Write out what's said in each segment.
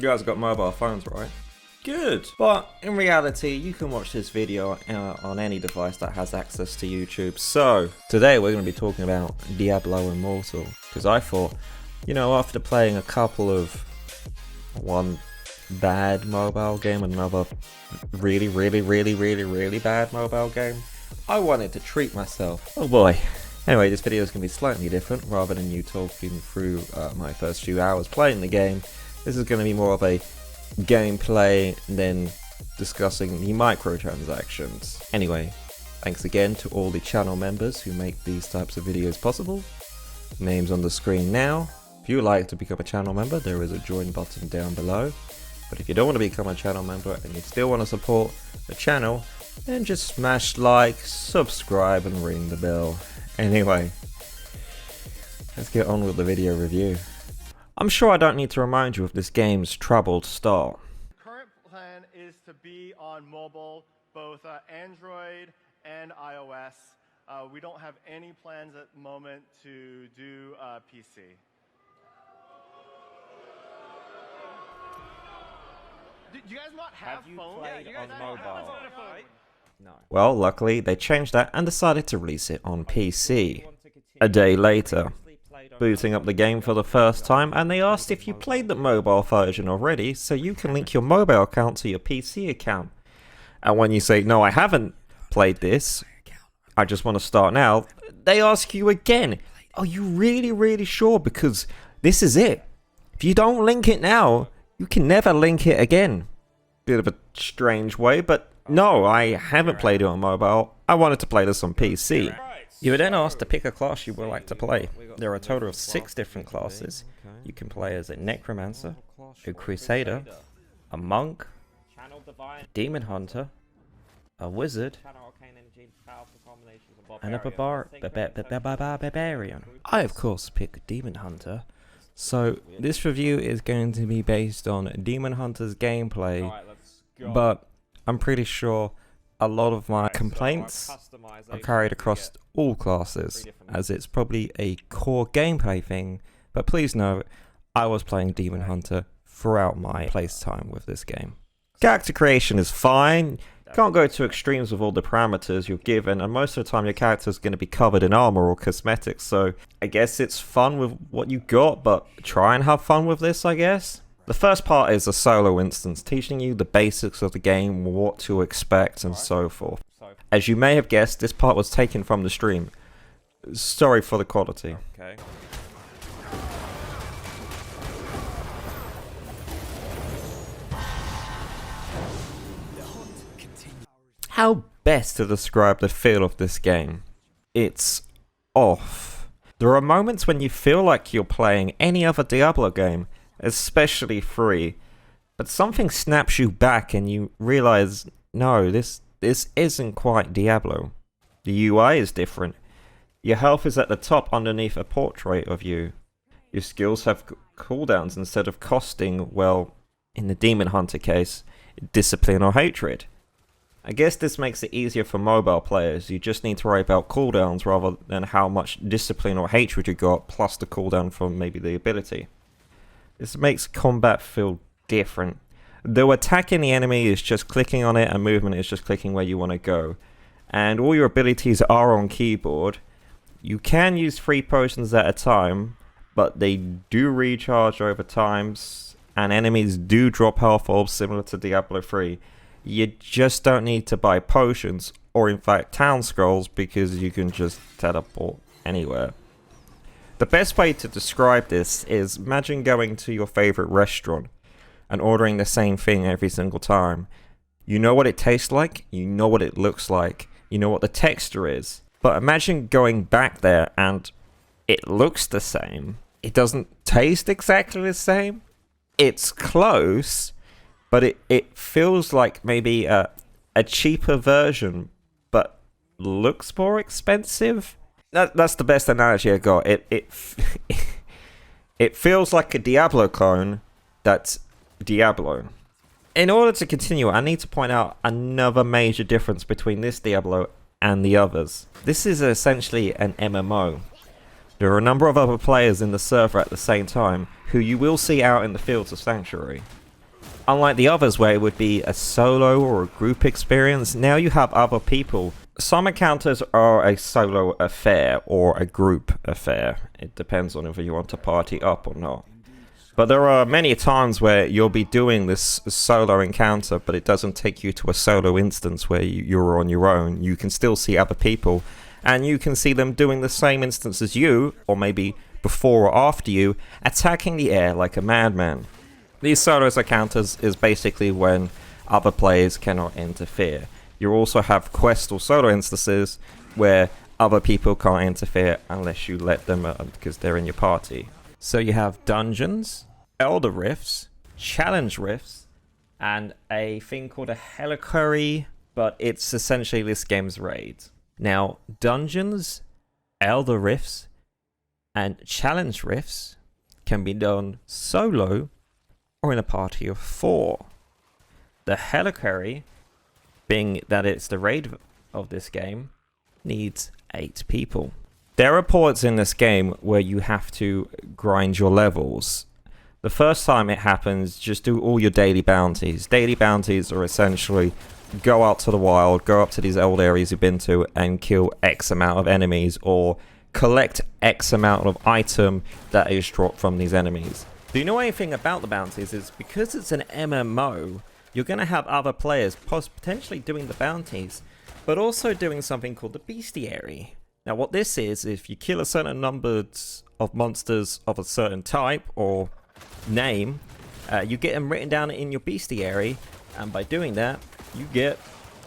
You guys got mobile phones, right? Good. But in reality, you can watch this video on any device that has access to YouTube. So today we're going to be talking about Diablo Immortal, because I thought, you know, after playing a couple of one bad mobile game and another really bad mobile game, I wanted to treat myself. Oh boy. Anyway, this video is going to be slightly different. Rather than you talking through my first few hours playing the game, this is going to be more of a gameplay than discussing the microtransactions. Anyway, thanks again to all the channel members who make these types of videos possible. Names on the screen now. If you would like to become a channel member, there is a join button down below. But if you don't want to become a channel member and you still want to support the channel, then just smash like, subscribe and ring the bell. Anyway, let's get on with the video review. I'm sure I don't need to remind you of this game's troubled start. Current plan is to be on mobile, both Android and iOS. We don't have any plans at the moment to do PC. Do you guys not have phones? Played Yeah, you guys on don't have mobile? a phone? No. Well, luckily they changed that and decided to release it on PC. A day later, booting up the game for the first time, and they asked if you played the mobile version already so you can link your mobile account to your PC account. And when you say, no, I haven't played this, I just want to start now, they ask you again, are you really sure? Because this is it. If you don't link it now, you can never link it again. Bit of a strange way, but no, I haven't played it on mobile. I wanted to play this on PC. You were then asked to pick a class you would like to play. There are a total of 6 different classes. You can play as a Necromancer, a Crusader, a Monk, a Demon Hunter, a Wizard, and a Barbarian. I of course pick Demon Hunter. So this review is going to be based on Demon Hunter's gameplay, but I'm pretty sure a lot of my complaints are carried across all classes, as it's probably a core gameplay thing, but please note, I was playing Demon Hunter throughout my playtime with this game. Character creation is fine, you can't go to extremes with all the parameters you're given, and most of the time your character is going to be covered in armor or cosmetics, so I guess it's fun with what you got, but try and have fun with this, I guess. The first part is a solo instance, teaching you the basics of the game, what to expect and so forth. As you may have guessed, this part was taken from the stream. Sorry for the quality. Okay. How best to describe the feel of this game? It's off. There are moments when you feel like you're playing any other Diablo game, especially 3, but something snaps you back and you realize, no, this isn't quite Diablo. The UI is different. Your health is at the top underneath a portrait of you. Your skills have cooldowns instead of costing, well, in the Demon Hunter case, discipline or hatred. I guess this makes it easier for mobile players. You just need to worry about cooldowns rather than how much discipline or hatred you got, plus the cooldown from maybe the ability. This makes combat feel different. Though attacking the enemy is just clicking on it and movement is just clicking where you want to go. And all your abilities are on keyboard. You can use 3 potions at a time, but they do recharge over times, and enemies do drop health orbs similar to Diablo 3. You just don't need to buy potions, or in fact town scrolls, because you can just teleport anywhere. The best way to describe this is imagine going to your favorite restaurant and ordering the same thing every single time. You know what it tastes like, you know what it looks like, you know what the texture is. But imagine going back there and it looks the same. It doesn't taste exactly the same. It's close, but it feels like maybe a cheaper version, but looks more expensive. That's the best analogy I got. It feels like a Diablo clone that's Diablo. In order to continue, I need to point out another major difference between this Diablo and the others. This is essentially an MMO. There are a number of other players in the server at the same time, who you will see out in the fields of Sanctuary. Unlike the others where it would be a solo or a group experience, now you have other people. Some encounters are a solo affair or a group affair. It depends on if you want to party up or not. But there are many times where you'll be doing this solo encounter, but it doesn't take you to a solo instance where you're on your own. You can still see other people, and you can see them doing the same instance as you, or maybe before or after you, attacking the air like a madman. These solo encounters is basically when other players cannot interfere. You also have quest or solo instances where other people can't interfere unless you let them because they're in your party. So you have dungeons, elder rifts, challenge rifts, and a thing called a helicarry, but it's essentially this game's raid. Now, dungeons, elder rifts, and challenge rifts can be done solo or in a party of 4. The helicarry, being that it's the raid of this game, needs 8 people. There are ports in this game where you have to grind your levels. The first time it happens, just do all your daily bounties. Daily bounties are essentially go out to the wild, go up to these old areas you've been to, and kill X amount of enemies, or collect X amount of item that is dropped from these enemies. Do you know anything about the bounties? Is because it's an MMO, you're going to have other players potentially doing the bounties, but also doing something called the bestiary. Now what this is, if you kill a certain number of monsters of a certain type or name, you get them written down in your bestiary, and by doing that, you get,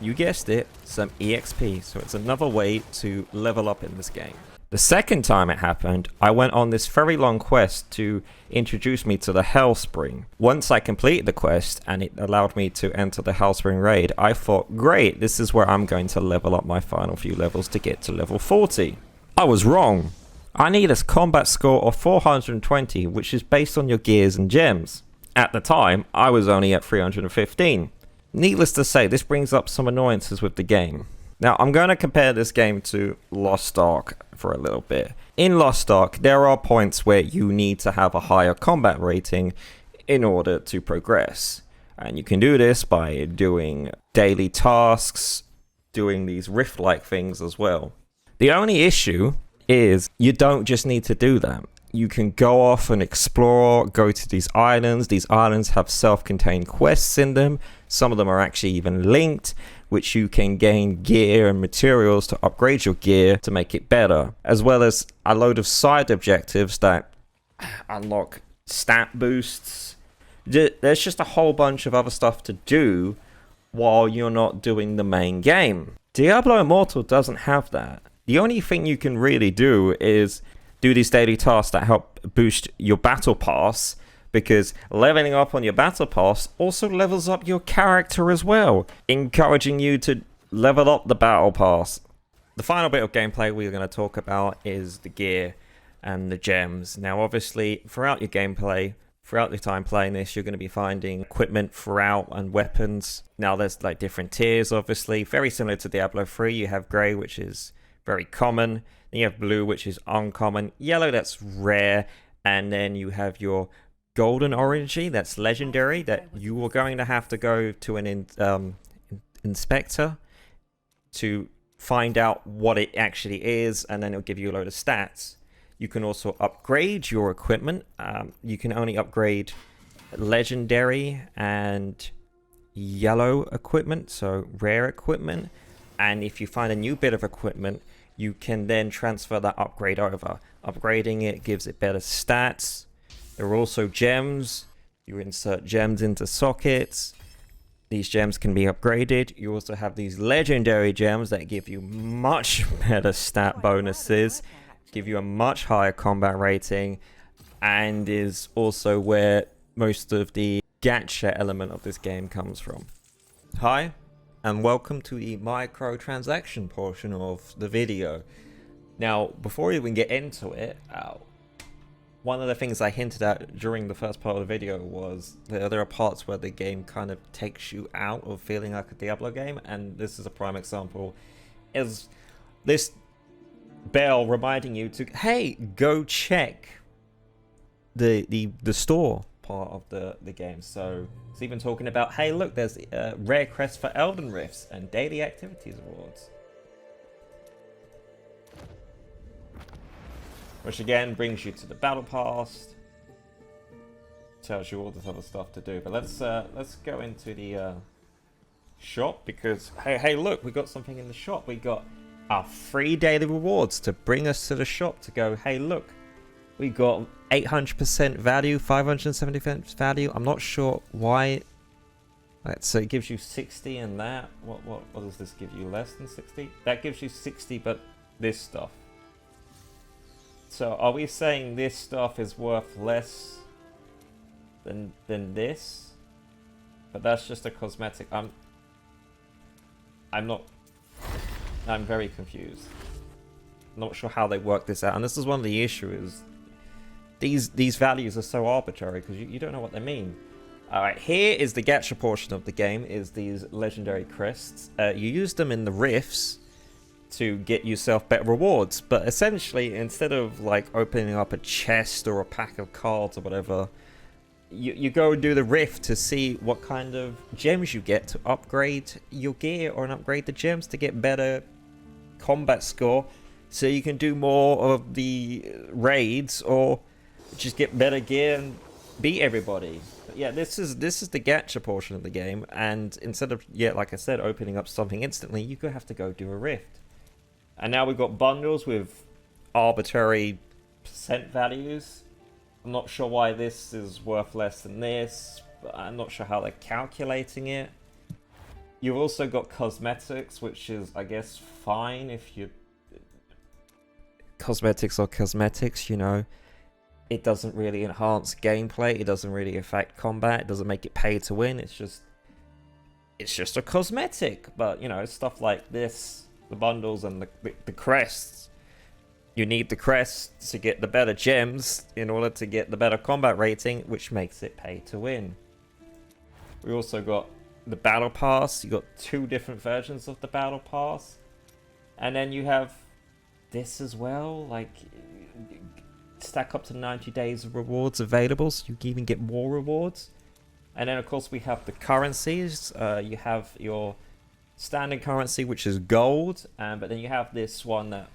you guessed it, some EXP. So it's another way to level up in this game. The second time it happened, I went on this very long quest to introduce me to the Hellspring. Once I completed the quest and it allowed me to enter the Hellspring raid, I thought, great, this is where I'm going to level up my final few levels to get to level 40. I was wrong. I need a combat score of 420, which is based on your gears and gems. At the time, I was only at 315. Needless to say, this brings up some annoyances with the game. Now, I'm going to compare this game to Lost Ark for a little bit. In Lost Ark, there are points where you need to have a higher combat rating in order to progress. And you can do this by doing daily tasks, doing these rift-like things as well. The only issue is you don't just need to do that. You can go off and explore, go to these islands. These islands have self-contained quests in them. Some of them are actually even linked, which you can gain gear and materials to upgrade your gear to make it better, as well as a load of side objectives that unlock stat boosts. There's just a whole bunch of other stuff to do while you're not doing the main game. Diablo Immortal doesn't have that. The only thing you can really do is do these daily tasks that help boost your battle pass, because leveling up on your battle pass also levels up your character as well, encouraging you to level up the battle pass. The final bit of gameplay we're going to talk about is the gear and the gems. Now obviously throughout your gameplay, throughout your time playing this, you're going to be finding equipment throughout and weapons. Now there's like different tiers obviously, very similar to Diablo 3. You have grey, which is very common, then you have blue, which is uncommon, yellow, that's rare, and then you have your golden orangey, that's legendary, that you are going to have to go to an inspector to find out what it actually is, and then it'll give you a load of stats. You can also upgrade your equipment. You can only upgrade legendary and yellow equipment, so rare equipment. And if you find a new bit of equipment, you can then transfer that upgrade over. Upgrading it gives it better stats. There are also gems. You insert gems into sockets. These gems can be upgraded. You also have these legendary gems that give you much better stat bonuses, give you a much higher combat rating, and is also where most of the gacha element of this game comes from. Hi, and welcome to the microtransaction portion of the video. Now, before we even get into it, one of the things I hinted at during the first part of the video was that there are parts where the game kind of takes you out of feeling like a Diablo game, and this is a prime example. Is this bell reminding you to, hey, go check the store, part of the game. So it's even talking about, hey, look, there's rare crests for Elden Rifts and daily activities awards. Which again brings you to the battle pass. Tells you all this other stuff to do. But let's go into the shop, because hey look, we got something in the shop. We got our free daily rewards to bring us to the shop to go, hey look, we got 800% value, 570% value. I'm not sure why. So it gives you 60 and that. What does this give you? Less than 60? That gives you 60, but this stuff. So are we saying this stuff is worth less than this? But that's just a cosmetic. I'm very confused. Not sure how they work this out, and this is one of the issues. These values are so arbitrary because you don't know what they mean. Alright, here is the gacha portion of the game, is these legendary crests. You use them in the rifts to get yourself better rewards, but essentially instead of like opening up a chest or a pack of cards or whatever, you go and do the rift to see what kind of gems you get to upgrade your gear or upgrade the gems to get better combat score, so you can do more of the raids or just get better gear and beat everybody. But yeah, this is the gacha portion of the game, and instead of, yeah, like I said, opening up something instantly, you have to go do a rift. And now we've got bundles with arbitrary percent values. I'm not sure why this is worth less than this, but I'm not sure how they're calculating it. You've also got cosmetics, which is, I guess, fine if you... Cosmetics are cosmetics, you know. It doesn't really enhance gameplay. It doesn't really affect combat. It doesn't make it pay to win. It's just a cosmetic. But, you know, stuff like this, the bundles and the crests. You need the crests to get the better gems in order to get the better combat rating, which makes it pay to win. We also got the battle pass. You got 2 different versions of the battle pass. And then you have this as well, like stack up to 90 days of rewards available, so you can even get more rewards. And then of course we have the currencies. You have your standard currency, which is gold, but then you have this one that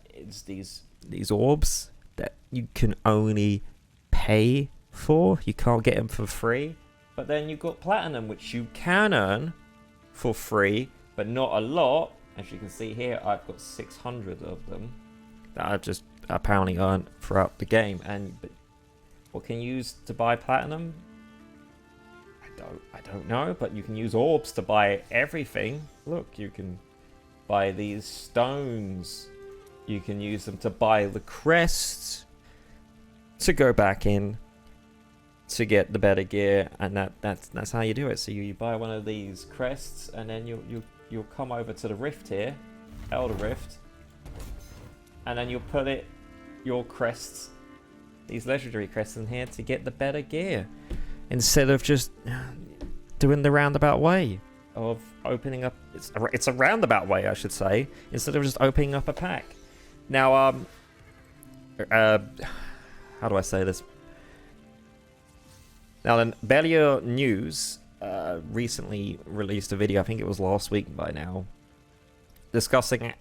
it's these orbs that you can only pay for. You can't get them for free. But then you've got platinum, which you can earn for free, but not a lot. As you can see here, I've got 600 of them that I've just apparently earned throughout the game. But what can you use to buy platinum? I don't know, but you can use orbs to buy everything. Look, you can buy these stones. You can use them to buy the crests to go back in to get the better gear, and that's how you do it. So you buy one of these crests, and then you'll come over to the rift here, Elder Rift, and then you'll put your crests, these legendary crests in here to get the better gear, instead of just doing the roundabout way of opening up. It's a roundabout way, I should say, instead of just opening up a pack. Now, how do I say this? Now then, Bellular News recently released a video, I think it was last week by now, discussing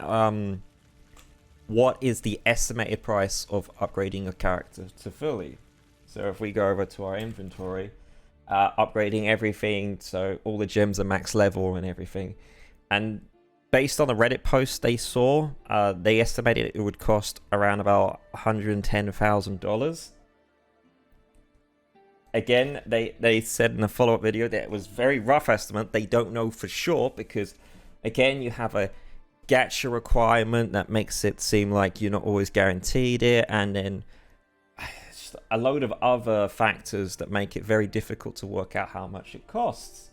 what is the estimated price of upgrading a character to fully. So if we go over to our inventory, upgrading everything, so all the gems are max level and everything. And based on the Reddit post they saw, they estimated it would cost around about $110,000. Again, they said in a follow-up video that it was very rough estimate. They don't know for sure because, again, you have a gacha requirement that makes it seem like you're not always guaranteed it, and then a load of other factors that make it very difficult to work out how much it costs.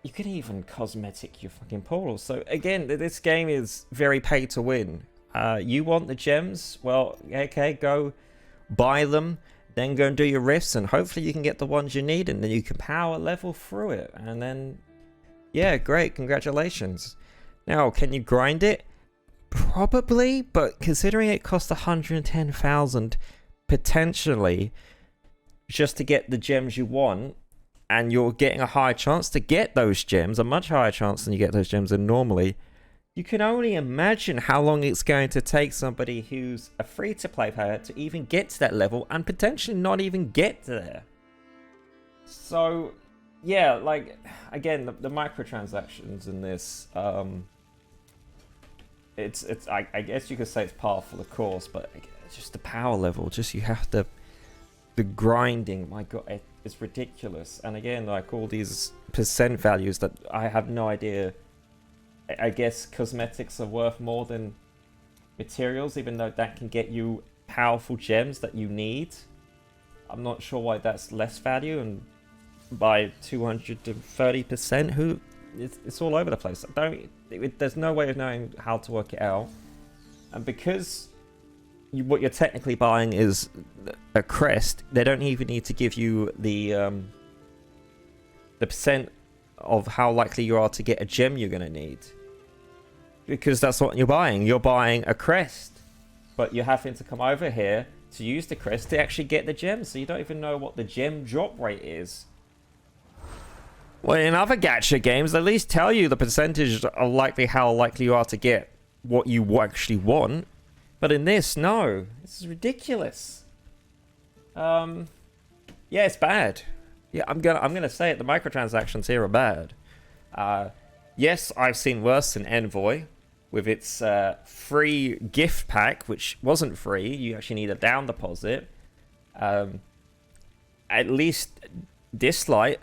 You can even cosmetic your fucking portals. So again, this game is very pay to win. You want the gems? Well, okay, go buy them, then go and do your rifts, and hopefully you can get the ones you need, and then you can power level through it, and then yeah, great, congratulations. Now, can you grind it? Probably, but considering it cost 110,000, potentially, just to get the gems you want, and you're getting a high chance to get those gems, a much higher chance than you get those gems than normally, you can only imagine how long it's going to take somebody who's a free-to-play player to even get to that level, and potentially not even get there. So, yeah, like, again, the microtransactions in this, I guess you could say it's powerful, of course, but it's just the power level, just you have to, the grinding, my god, it's ridiculous. And again, like all these percent values that I have no idea. I guess cosmetics are worth more than materials, even though that can get you powerful gems that you need. I'm not sure why that's less value, and by 200 to 30%, it's all over the place. There's no way of knowing how to work it out. And because what you're technically buying is a crest, they don't even need to give you the percent of how likely you are to get a gem you're going to need. Because that's what you're buying. You're buying a crest, but you're having to come over here to use the crest to actually get the gem, so you don't even know what the gem drop rate is. Well, in other gacha games, they at least tell you the percentage of how likely you are to get what you actually want. But in this, no. This is ridiculous. Yeah, it's bad. Yeah, I'm gonna say it. The microtransactions here are bad. Yes, I've seen worse than Envoy, with its free gift pack, which wasn't free. You actually need a down deposit. At least Dislight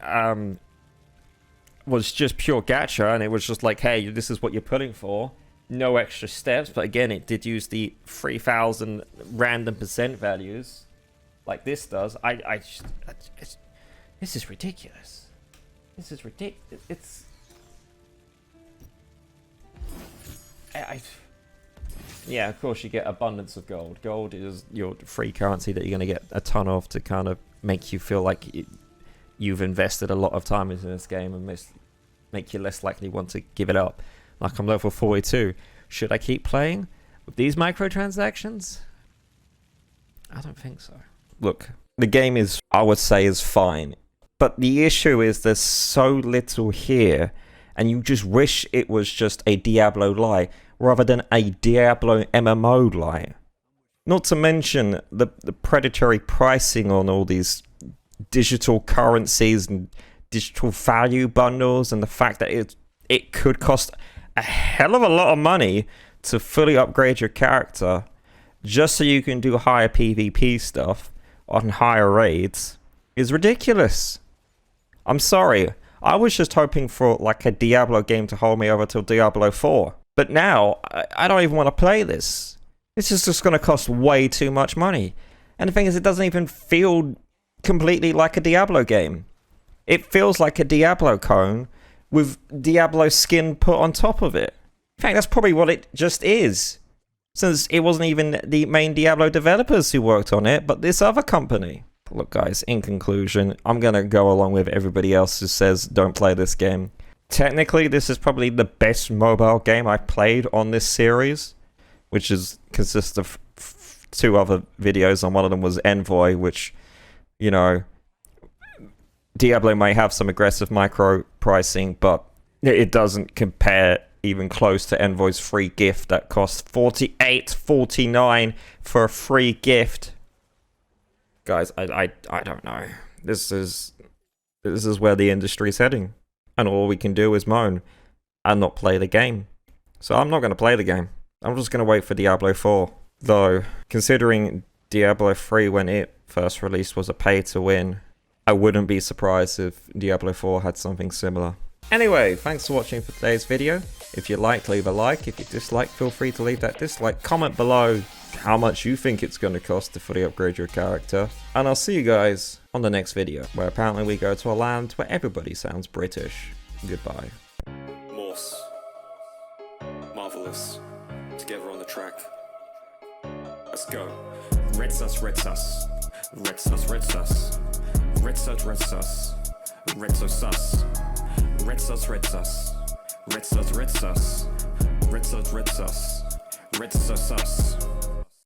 was just pure gacha, and it was just like, hey, this is what you're putting for. No extra steps, but again, it did use the 3,000 random percent values, like this does. This is ridiculous. This is ridiculous. It's... Yeah, of course you get abundance of gold. Gold is your free currency that you're going to get a ton of to kind of make you feel like you've invested a lot of time into this game and make you less likely want to give it up. Like, I'm level 42. Should I keep playing with these microtransactions? I don't think so. Look, the game is, I would say, is fine. But the issue is there's so little here, and you just wish it was just a Diablo light rather than a Diablo MMO light. Not to mention the predatory pricing on all these digital currencies and digital value bundles, and the fact that it could cost a hell of a lot of money to fully upgrade your character just so you can do higher PvP stuff on higher raids is ridiculous. I'm sorry. I was just hoping for like a Diablo game to hold me over till Diablo 4. But now, I don't even want to play this. This is just going to cost way too much money. And the thing is, it doesn't even feel completely like a Diablo game. It feels like a Diablo cone with Diablo skin put on top of it. In fact, that's probably what it just is. Since it wasn't even the main Diablo developers who worked on it, but this other company. Look guys, in conclusion, I'm going to go along with everybody else who says don't play this game. Technically, this is probably the best mobile game I've played on this series, which consists of 2 other videos, and one of them was Envoy, which, you know, Diablo may have some aggressive micro pricing, but it doesn't compare even close to Envoy's free gift that costs $48.49 for a free gift. Guys, I don't know. This is where the industry's heading, and all we can do is moan and not play the game. So I'm not going to play the game. I'm just going to wait for Diablo 4. Though, considering Diablo 3 when it first released was a pay-to-win, I wouldn't be surprised if Diablo 4 had something similar. Anyway, thanks for watching for today's video. If you liked, leave a like. If you disliked, feel free to leave that dislike. Comment below how much you think it's going to cost to fully upgrade your character. And I'll see you guys on the next video, where apparently we go to a land where everybody sounds British. Goodbye. Morse. Marvelous. Together on the track. Let's go. Red sus, red sus. Red sus, red sus. Red sus, red sus. Red sus, sus. Red sus, red sus. Red sus, red sus. Red sus, red sus. Red sus, sus.